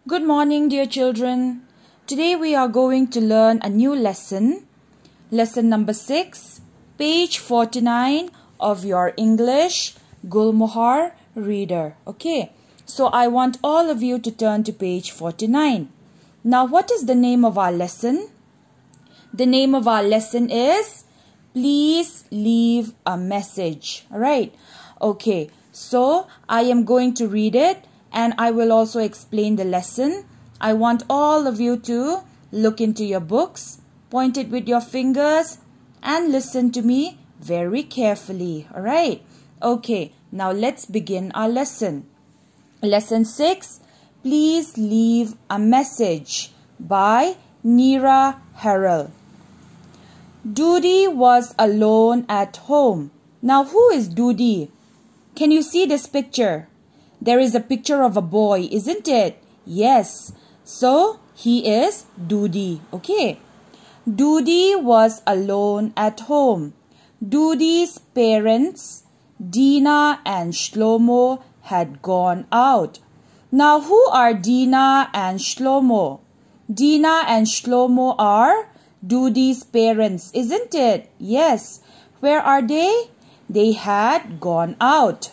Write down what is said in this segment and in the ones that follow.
Good morning, dear children. Today we are going to learn a new lesson. Lesson number 6, page 49 of your English Gulmohar reader. Okay, so I want all of you to turn to page 49. Now, what is the name of our lesson? The name of our lesson is Please Leave a Message. Alright, okay, so I am going to read it and I will also explain the lesson. I want all of you to look into your books, point it with your fingers and listen to me very carefully. Alright, okay, now let's begin our lesson. Lesson 6, Please Leave a Message by Neera Harrell. Doody was alone at home. Now, who is Doody? Can you see this picture? There is a picture of a boy, isn't it? Yes. So, he is Doody. Okay. Doody was alone at home. Doody's parents, Dina and Shlomo, had gone out. Now, who are Dina and Shlomo? Dina and Shlomo are Doody's parents, isn't it? Yes. Where are they? They had gone out.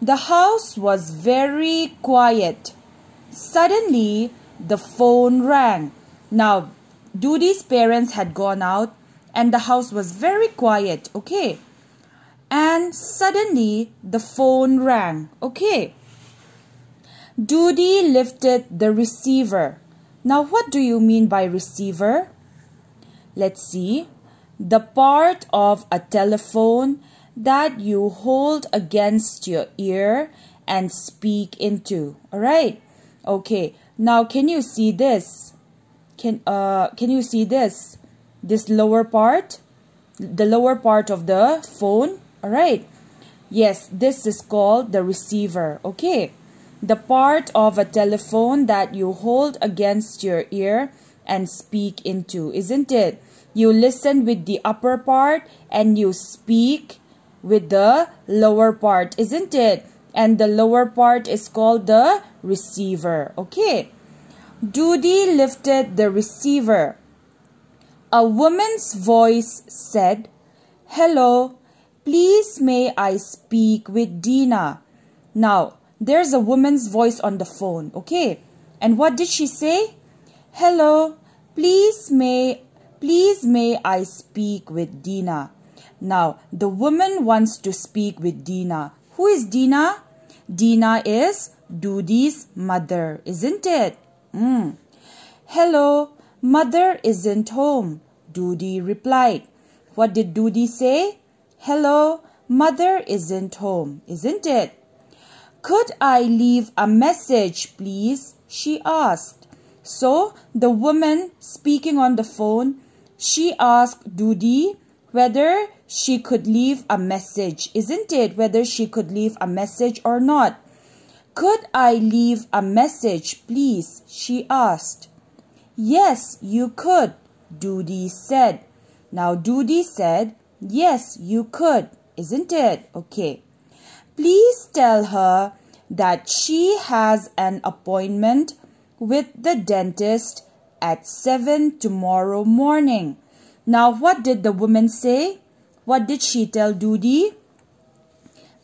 The house was very quiet. Suddenly, the phone rang. Now, Doody's parents had gone out and the house was very quiet, okay? And suddenly, the phone rang, okay? Doody lifted the receiver. Now, what do you mean by receiver? Let's see. The part of a telephone that you hold against your ear and speak into. Alright? Okay. Now, can you see this? Can you see this? This lower part? The lower part of the phone? Alright? Yes, this is called the receiver. Okay. The part of a telephone that you hold against your ear and speak into, isn't it? You listen with the upper part and you speak with the lower part, isn't it? And the lower part is called the receiver. Okay. Doody lifted the receiver. A woman's voice said, "Hello, please may I speak with Dina?" Now, there's a woman's voice on the phone, okay? And what did she say? "Hello, please may I speak with Dina?" Now, the woman wants to speak with Dina. Who is Dina? Dina is Doody's mother, isn't it? "Hello, mother isn't home," Doody replied. What did Doody say? "Hello, mother isn't home," isn't it? "Could I leave a message, please?" she asked. So, the woman speaking on the phone, she asked Doody whether she could leave a message, isn't it? Whether she could leave a message or not. "Could I leave a message, please?" she asked. "Yes, you could," Doody said. Now, Doody said, "Yes, you could," isn't it? Okay. "Please tell her that she has an appointment with the dentist at 7 tomorrow morning." Now, what did the woman say? What did she tell Doody?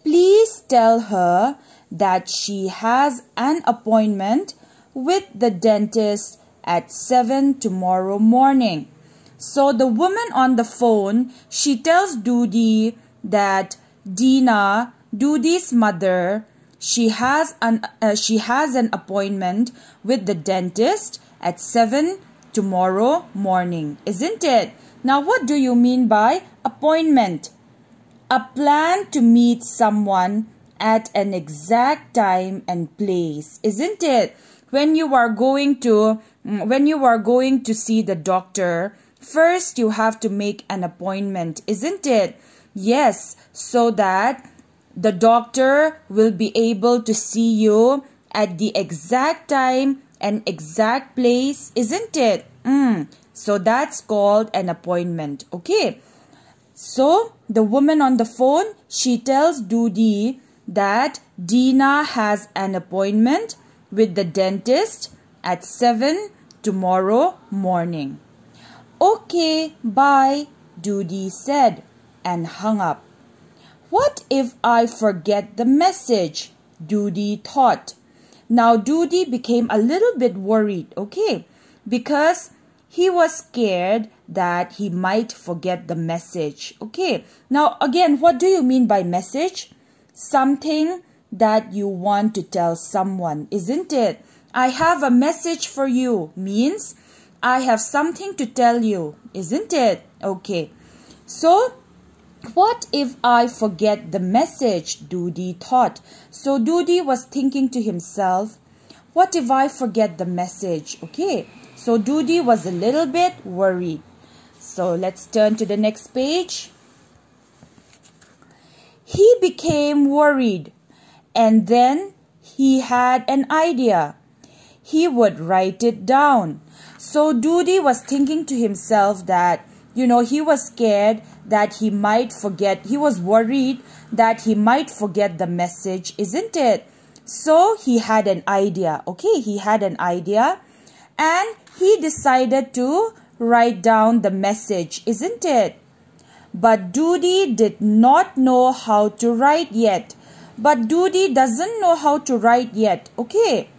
Please tell her that she has an appointment with the dentist at 7 tomorrow morning. So, the woman on the phone, she tells Doody that Dina, Doody's mother, she has an appointment with the dentist at 7 tomorrow morning, isn't it? Now, what do you mean by appointment? A plan to meet someone at an exact time and place, isn't it? When you are going to see the doctor, first you have to make an appointment, isn't it? Yes, so that the doctor will be able to see you at the exact time and exact place, isn't it? So that's called an appointment. Okay. So the woman on the phone, she tells Doody that Dina has an appointment with the dentist at 7 tomorrow morning. Okay, bye, Doody said and hung up. What if I forget the message? Doody thought. Now Doody became a little bit worried, okay, because he was scared that he might forget the message, okay. Now again, what do you mean by message? Something that you want to tell someone, isn't it? I have a message for you means I have something to tell you, isn't it? Okay. So, what if I forget the message? Doody thought. So, Doody was thinking to himself, what if I forget the message? Okay. So, Doody was a little bit worried. So, let's turn to the next page. He became worried, and then he had an idea. He would write it down. So Doody was thinking to himself that, he was scared that he might forget. He was worried that he might forget the message, isn't it? So he had an idea. Okay, he had an idea and he decided to write down the message, isn't it? But Doody did not know how to write yet. But Doody doesn't know how to write yet. Okay.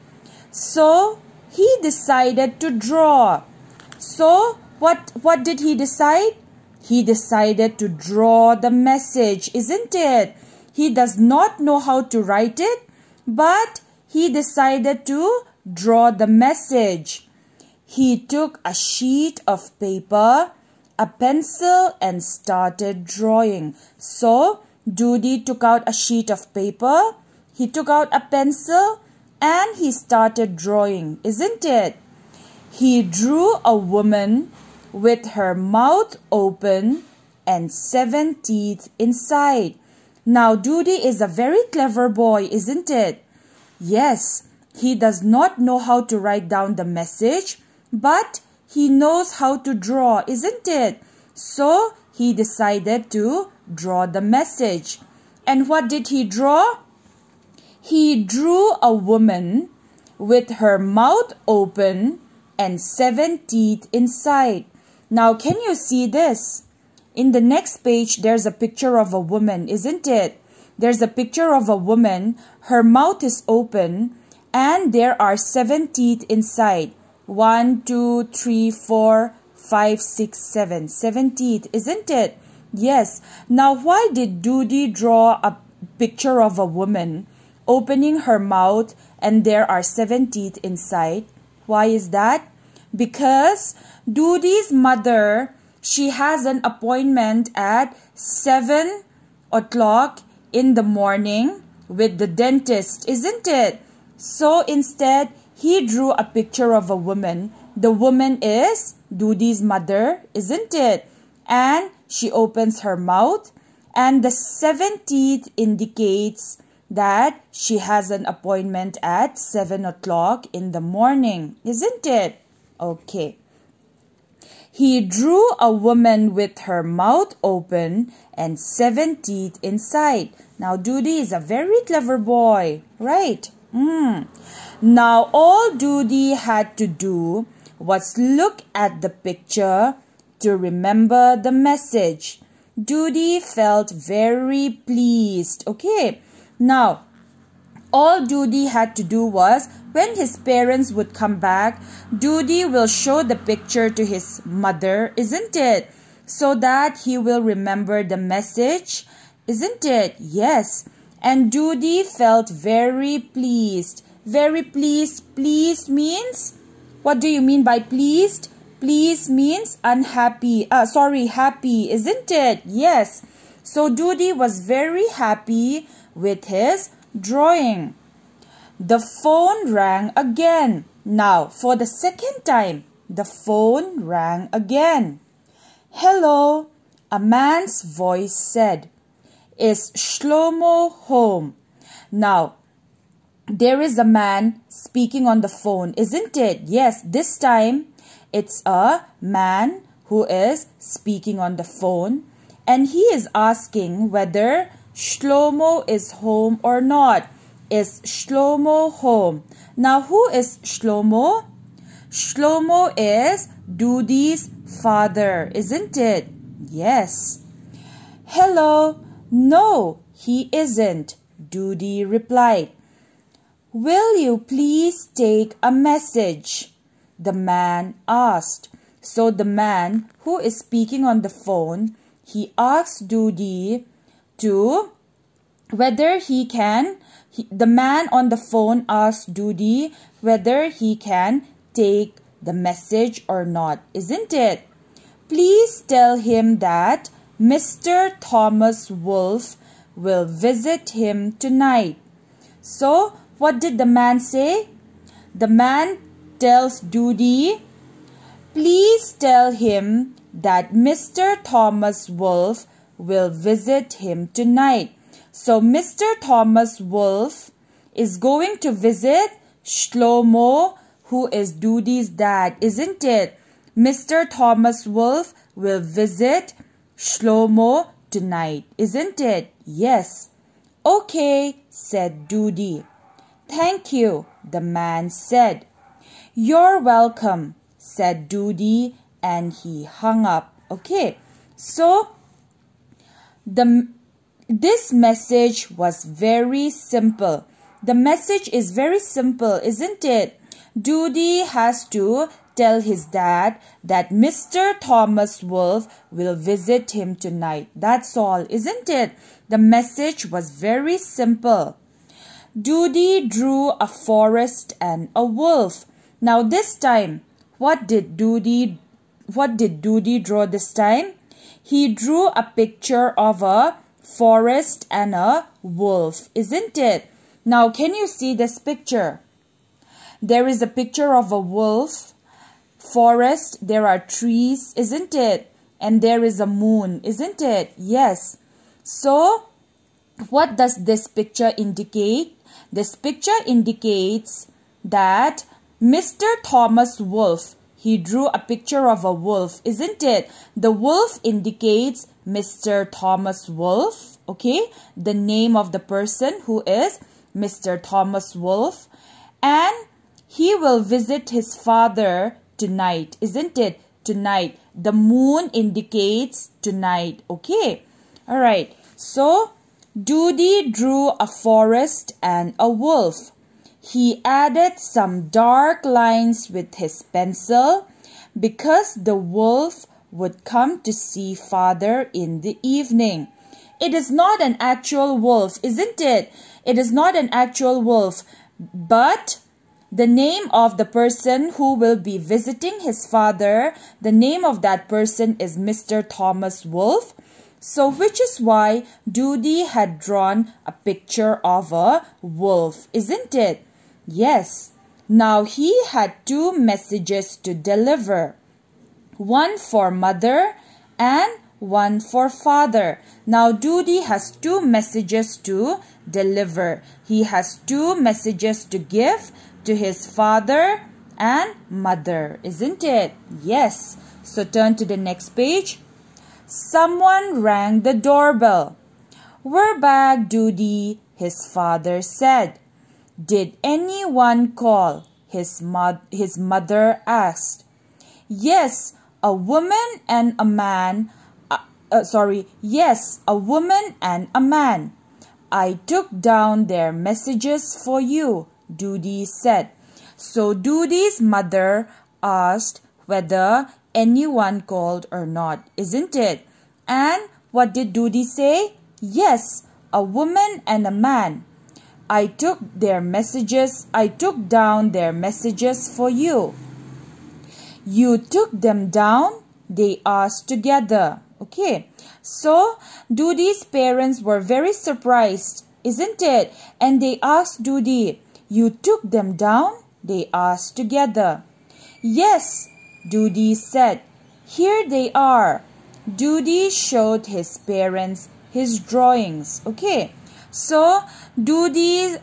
So he decided to draw. So what did he decide? He decided to draw the message, isn't it? He does not know how to write it, but he decided to draw the message. He took a sheet of paper, a pencil, and started drawing. So Doody took out a sheet of paper, he took out a pencil, and he started drawing, isn't it? He drew a woman with her mouth open and 7 teeth inside. Now Doody is a very clever boy, isn't it? Yes, he does not know how to write down the message, but he knows how to draw, isn't it? So he decided to draw the message. And what did he draw? He drew a woman with her mouth open and 7 teeth inside. Now, can you see this? In the next page, there's a picture of a woman, isn't it? There's a picture of a woman. Her mouth is open and there are 7 teeth inside. 1, 2, 3, 4, 5, 6, 7. 7 teeth, isn't it? Yes. Now, why did Doody draw a picture of a woman opening her mouth and there are 7 teeth inside? Why is that? Because Doody's mother, she has an appointment at 7 o'clock in the morning with the dentist, isn't it? So instead, he drew a picture of a woman. The woman is Doody's mother, isn't it? And she opens her mouth and the 7 teeth indicates that she has an appointment at 7 o'clock in the morning, isn't it? Okay. He drew a woman with her mouth open and 7 teeth inside. Now, Doody is a very clever boy, right? Now, all Doody had to do was look at the picture to remember the message. Doody felt very pleased. Okay. Now, all Doody had to do was, when his parents would come back, Doody will show the picture to his mother, isn't it? So that he will remember the message, isn't it? Yes. And Doody felt very pleased. Very pleased. Pleased means, what do you mean by pleased? Pleased means unhappy. Happy, isn't it? Yes. So Doody was very happy with his drawing. The phone rang again. Now, for the second time, the phone rang again. Hello, a man's voice said. Is Shlomo home? Now, there is a man speaking on the phone, isn't it? Yes, this time it's a man who is speaking on the phone and he is asking whether Shlomo is home or not. Is Shlomo home? Now, who is Shlomo? Shlomo is Dudi's father, isn't it? Yes. Hello. No, he isn't, Dudi replied. Will you please take a message? The man asked. So the man who is speaking on the phone, he asks Dudi to whether he can, the man on the phone asks Dudi whether he can take the message or not, isn't it? Please tell him that Mr. Thomas Wolfe will visit him tonight. So, what did the man say? The man tells Dudi, please tell him that Mr. Thomas Wolfe will visit him tonight. So, Mr. Thomas Wolfe is going to visit Shlomo, who is Dudi's dad, isn't it? Mr. Thomas Wolfe will visit Shlomo tonight, isn't it? Yes. Okay, said Dudi. Thank you, the man said. You're welcome, said Dudi, and he hung up. Okay, so this message was very simple. The message is very simple, isn't it? Dudi has to tell his dad that Mr. Thomas Wolfe will visit him tonight. That's all, isn't it? The message was very simple. Dudi drew a forest and a wolf. Now this time, what did Dudi draw this time? He drew a picture of a forest and a wolf, isn't it? Now, can you see this picture? There is a picture of a wolf, forest, there are trees, isn't it? And there is a moon, isn't it? Yes. So, what does this picture indicate? This picture indicates that Mr. Thomas Wolfe, he drew a picture of a wolf, isn't it? The wolf indicates Mr. Thomas Wolfe, okay? The name of the person who is Mr. Thomas Wolfe. And he will visit his father tonight, isn't it? Tonight. The moon indicates tonight, okay? Alright, so Dudi drew a forest and a wolf. He added some dark lines with his pencil because the wolf would come to see father in the evening. It is not an actual wolf, isn't it? It is not an actual wolf, but the name of the person who will be visiting his father, the name of that person is Mr. Thomas Wolfe. So which is why Dudi had drawn a picture of a wolf, isn't it? Yes. Now he had two messages to deliver. One for mother and one for father. Now Dudi has two messages to deliver. He has two messages to give to his father and mother, isn't it? Yes. So turn to the next page. Someone rang the doorbell. We're back, Dudi, his father said. Did anyone call? His mother asked. Yes, a woman and a man. Yes, a woman and a man. I took down their messages for you, Dudi said. So Dudi's mother asked whether anyone called or not, isn't it? And what did Dudi say? Yes, a woman and a man. I took down their messages for you. You took them down? They asked together. Okay, so Dudi's parents were very surprised, isn't it? And they asked Dudi, you took them down? They asked together. Yes, Dudi said. Here they are. Dudi showed his parents his drawings. Okay, so Dudi's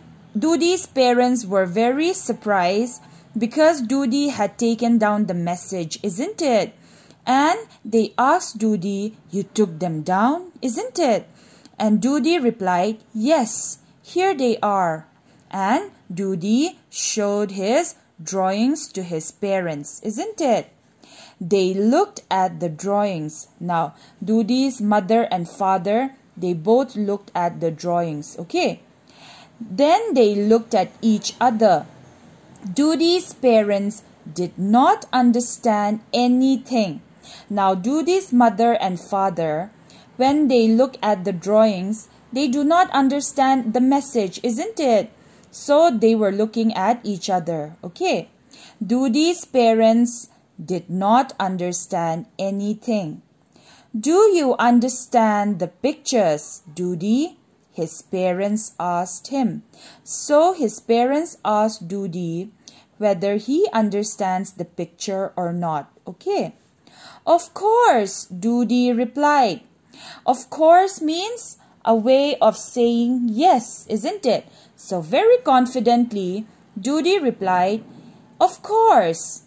parents were very surprised because Dudi had taken down the message, isn't it? And they asked Dudi, you took them down, isn't it? And Dudi replied, yes, here they are. and Doody showed his drawings to his parents, isn't it? They looked at the drawings. Now, Doody's mother and father, they both looked at the drawings, okay? Then they looked at each other. Doody's parents did not understand anything. Now, Doody's mother and father, when they look at the drawings, they do not understand the message, isn't it? So they were looking at each other, okay? Doody's parents did not understand anything. Do you understand the pictures, Doody? His parents asked him. So his parents asked Doody whether he understands the picture or not, okay? Of course, Doody replied. Of course means a way of saying yes, isn't it? So very confidently, Doody replied, of course.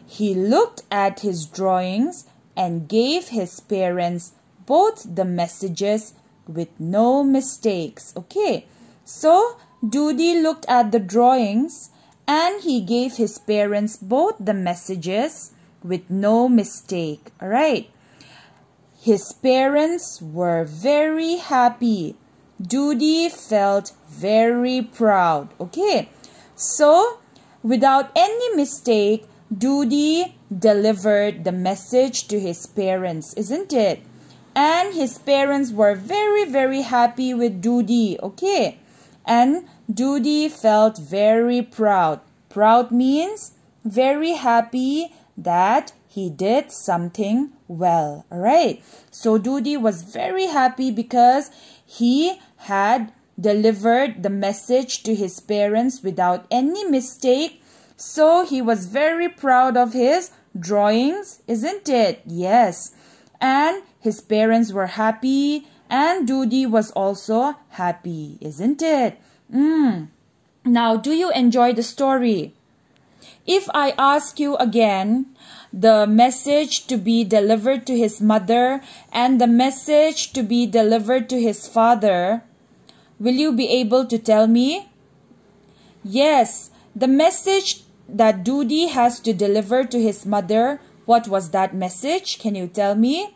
He looked at his drawings and gave his parents both the messages with no mistakes. Okay, so Doody looked at the drawings and he gave his parents both the messages with no mistake. All right. His parents were very happy. Doody felt very proud. Okay, so without any mistake, Doody delivered the message to his parents, isn't it? And his parents were very, very happy with Doody, okay? And Doody felt very proud. Proud means very happy that he did something well, alright? So Doody was very happy because he had delivered the message to his parents without any mistake. So he was very proud of his drawings, isn't it? Yes. And his parents were happy and Doody was also happy, isn't it? Now, do you enjoy the story? If I ask you again, the message to be delivered to his mother and the message to be delivered to his father, will you be able to tell me? Yes, the message that Doody has to deliver to his mother, what was that message? Can you tell me?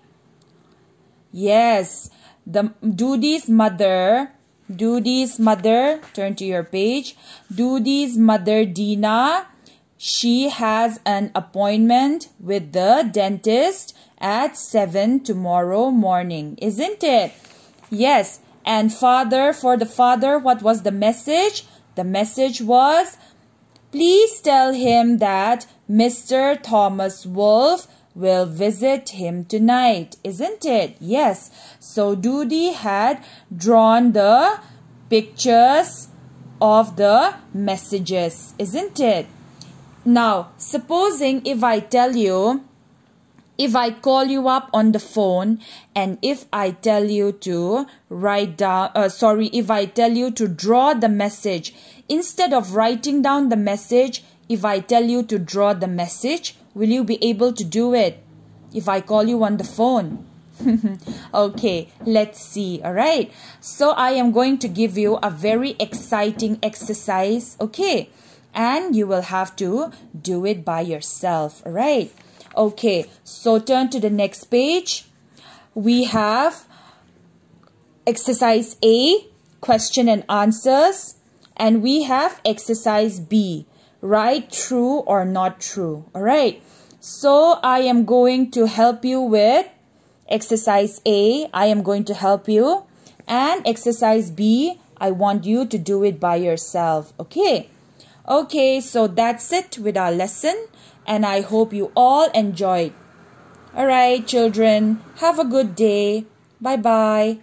Yes, Doody's mother, turn to your page. Doody's mother, Dina, she has an appointment with the dentist at 7 tomorrow morning, isn't it? Yes, and for the father, what was the message? The message was, please tell him that Mr. Thomas Wolfe will visit him tonight, isn't it? Yes. So Doody had drawn the pictures of the messages, isn't it? Now, supposing if I call you up on the phone and if I tell you to if I tell you to draw the message, instead of writing down the message, if I tell you to draw the message, will you be able to do it if I call you on the phone? Okay, let's see. All right. So I am going to give you a very exciting exercise. Okay. And you will have to do it by yourself. All right. Okay. So turn to the next page. We have exercise A, question and answers. And we have exercise B, right, true or not true. All right. So I am going to help you with exercise A. I am going to help you. And exercise B, I want you to do it by yourself. Okay. Okay, so that's it with our lesson. And I hope you all enjoyed. All right, children. Have a good day. Bye-bye.